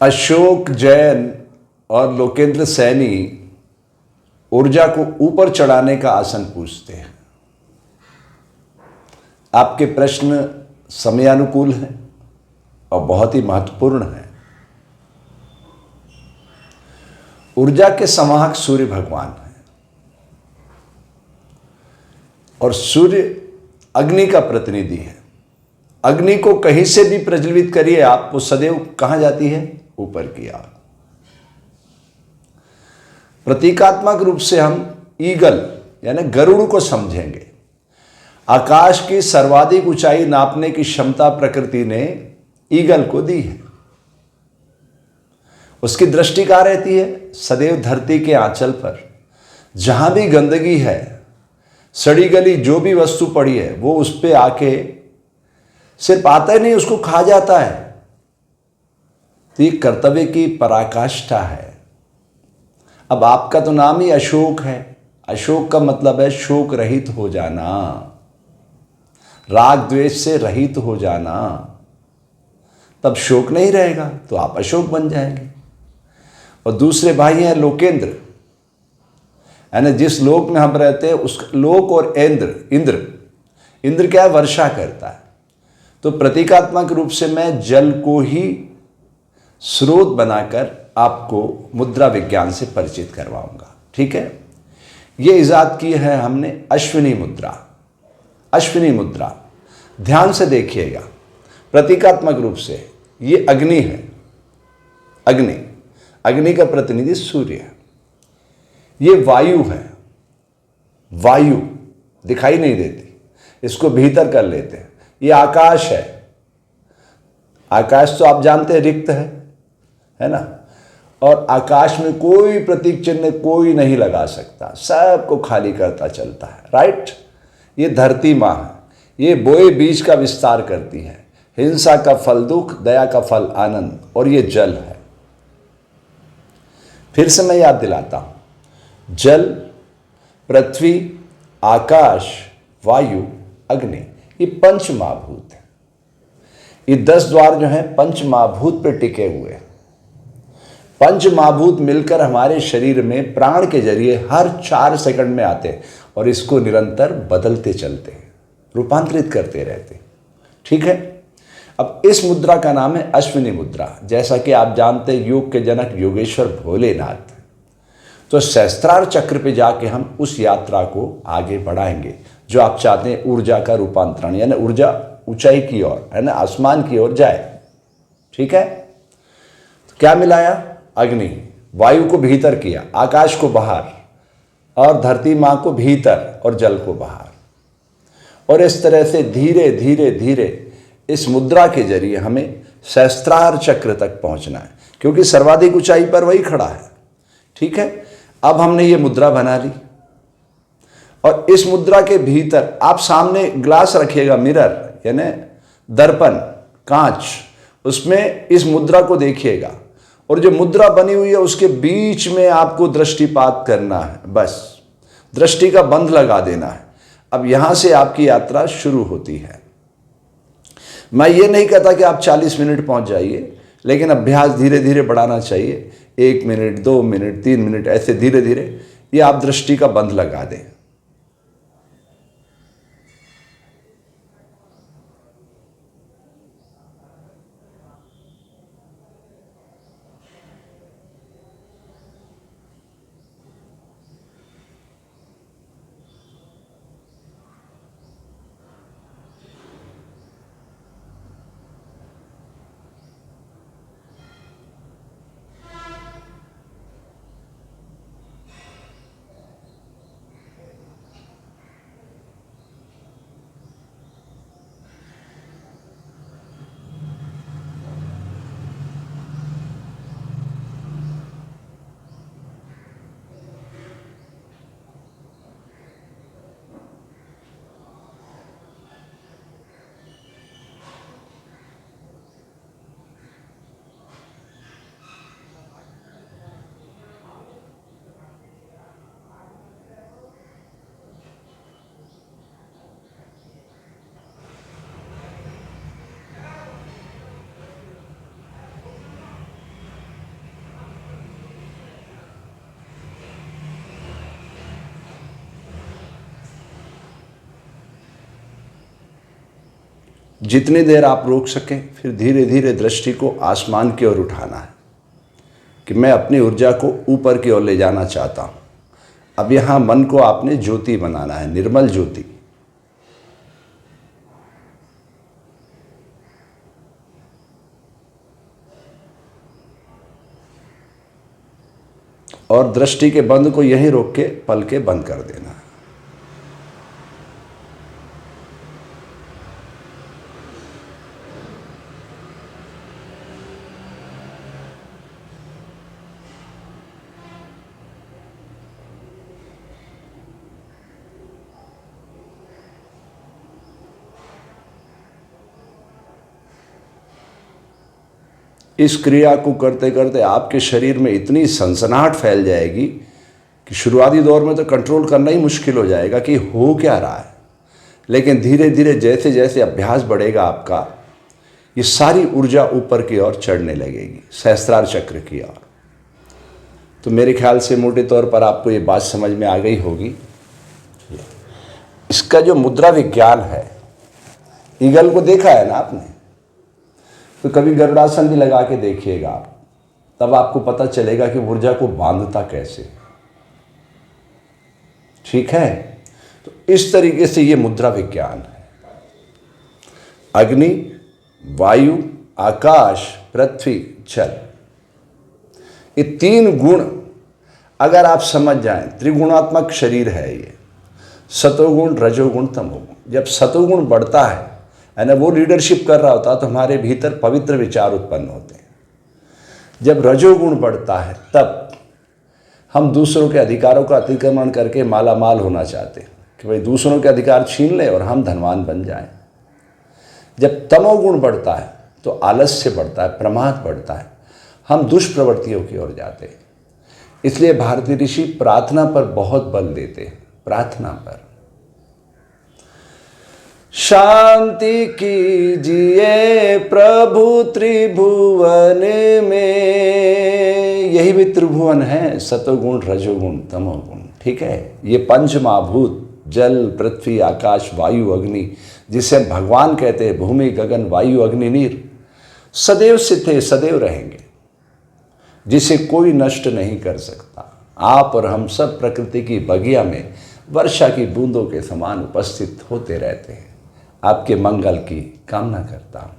अशोक जैन और लोकेंद्र सैनी ऊर्जा को ऊपर चढ़ाने का आसन पूछते हैं। आपके प्रश्न समयानुकूल हैं और बहुत ही महत्वपूर्ण हैं। ऊर्जा के संवाहक सूर्य भगवान हैं और सूर्य अग्नि का प्रतिनिधि है। अग्नि को कहीं से भी प्रज्वलित करिए आप, वो सदैव कहां जाती है? ऊपर की ओर। प्रतीकात्मक रूप से हम ईगल यानी गरुड़ को समझेंगे। आकाश की सर्वाधिक ऊंचाई नापने की क्षमता प्रकृति ने ईगल को दी है। उसकी दृष्टि कहां रहती है? सदैव धरती के आंचल पर। जहां भी गंदगी है, सड़ी गली जो भी वस्तु पड़ी है, वो उस पे आके सिर्फ आता ही नहीं, उसको खा जाता है। तो ये कर्तव्य की पराकाष्ठा है। अब आपका तो नाम ही अशोक है। अशोक का मतलब है शोक रहित हो जाना, राग द्वेष से रहित हो जाना। तब शोक नहीं रहेगा तो आप अशोक बन जाएंगे। और दूसरे भाई हैं लोकेंद्र, यानी जिस लोक में हम रहते हैं उस लोक, और इंद्र क्या है? वर्षा करता है। तो प्रतीकात्मक रूप से मैं जल को ही स्रोत बनाकर आपको मुद्रा विज्ञान से परिचित करवाऊंगा। ठीक है? ये इजाद की है हमने अश्विनी मुद्रा। अश्विनी मुद्रा ध्यान से देखिएगा। प्रतीकात्मक रूप से ये अग्नि है। अग्नि का प्रतिनिधि सूर्य है। ये वायु है। वायु दिखाई नहीं देती, इसको भीतर कर लेते हैं। ये आकाश है। आकाश तो आप जानते हैं रिक्त है ना? और आकाश में कोई प्रतीक चिन्ह कोई नहीं लगा सकता, सबको खाली करता चलता है। राइट? ये धरती माँ है। ये बोए बीज का विस्तार करती है। हिंसा का फल दुख, दया का फल आनंद, और ये जल है। फिर से मैं याद दिलाता हूं, जल, पृथ्वी, आकाश, वायु, अग्नि, ये पंच महाभूत है। ये 10 द्वार जो हैं पंच महाभूत पे टिके हुए हैं। पंच महाभूत मिलकर हमारे शरीर में प्राण के जरिए हर 4 सेकंड में आते हैं और इसको निरंतर बदलते चलते हैं, रूपांतरित करते रहते हैं। ठीक है? अब इस मुद्रा का नाम है अश्विनी मुद्रा। जैसा कि आप जानते हैं योग के जनक योगेश्वर भोलेनाथ। तो सहस्त्रार चक्र पे जाके हम उस यात्रा को आगे बढ़ाएंगे जो आप चाहते हैं, ऊर्जा का रूपांतरण, यानी ऊर्जा ऊंचाई की ओर, है ना, आसमान की ओर जाए। ठीक है? तो क्या मिलाया? अग्नि, वायु को भीतर किया, आकाश को बाहर, और धरती मां को भीतर और जल को बाहर। और इस तरह से धीरे धीरे धीरे इस मुद्रा के जरिए हमें सहस्त्रार चक्र तक पहुंचना है, क्योंकि सर्वाधिक ऊंचाई पर वही खड़ा है। ठीक है? अब हमने ये मुद्रा बना ली और इस मुद्रा के भीतर आप सामने ग्लास रखिएगा, मिरर यानी दर्पण, कांच, उसमें इस मुद्रा को देखिएगा और जो मुद्रा बनी हुई है उसके बीच में आपको दृष्टिपात करना है। बस दृष्टि का बंध लगा देना है। अब यहां से आपकी यात्रा शुरू होती है। मैं ये नहीं कहता कि आप 40 मिनट पहुंच जाइए, लेकिन अभ्यास धीरे धीरे बढ़ाना चाहिए। 1 मिनट, 2 मिनट, 3 मिनट, ऐसे धीरे धीरे ये आप दृष्टि का बंध लगा दें। जितनी देर आप रोक सकें, फिर धीरे धीरे दृष्टि को आसमान की ओर उठाना है कि मैं अपनी ऊर्जा को ऊपर की ओर ले जाना चाहता हूँ। अब यहाँ मन को आपने ज्योति बनाना है, निर्मल ज्योति। और दृष्टि के बंद को यहीं रोक के पलकें बंद कर देना है। इस क्रिया को करते करते आपके शरीर में इतनी सनसनाहट फैल जाएगी कि शुरुआती दौर में तो कंट्रोल करना ही मुश्किल हो जाएगा कि हो क्या रहा है। लेकिन धीरे धीरे जैसे जैसे अभ्यास बढ़ेगा आपका, ये सारी ऊर्जा ऊपर की ओर चढ़ने लगेगी, सहस्त्रार चक्र की ओर। तो मेरे ख्याल से मोटे तौर पर आपको ये बात समझ में आ गई होगी। इसका जो मुद्रा विज्ञान है, ईगल को देखा है ना आपने, तो कभी गरुड़ासन भी लगा के देखिएगा आप, तब आपको पता चलेगा कि ऊर्जा को बांधता कैसे। ठीक है, तो इस तरीके से ये मुद्रा विज्ञान है। अग्नि, वायु, आकाश, पृथ्वी, जल, ये तीन गुण अगर आप समझ जाएं, त्रिगुणात्मक शरीर है ये, सतोगुण, रजोगुण, तमोगुण। जब सतोगुण बढ़ता है यानी वो लीडरशिप कर रहा होता है, तो हमारे भीतर पवित्र विचार उत्पन्न होते हैं। जब रजोगुण बढ़ता है तब हम दूसरों के अधिकारों का अतिक्रमण करके माला माल होना चाहते हैं कि भाई दूसरों के अधिकार छीन ले और हम धनवान बन जाएं। जब तमोगुण बढ़ता है तो आलस्य बढ़ता है, प्रमाद बढ़ता है, हम दुष्प्रवृत्तियों की ओर जाते हैं। इसलिए भारतीय ऋषि प्रार्थना पर बहुत बल देते हैं, प्रार्थना पर। शांति कीजिए प्रभु त्रिभुवन में, यही भी त्रिभुवन है, सतोगुण, रजोगुण, तमोगुण। ठीक है, ये पंच महाभूत जल, पृथ्वी, आकाश, वायु, अग्नि, जिसे भगवान कहते हैं, भूमि, गगन, वायु, अग्नि, नीर, सदैव से थे, सदैव रहेंगे, जिसे कोई नष्ट नहीं कर सकता। आप और हम सब प्रकृति की बगिया में वर्षा की बूंदों के समान उपस्थित होते रहते हैं। आपके मंगल की कामना करता हूँ।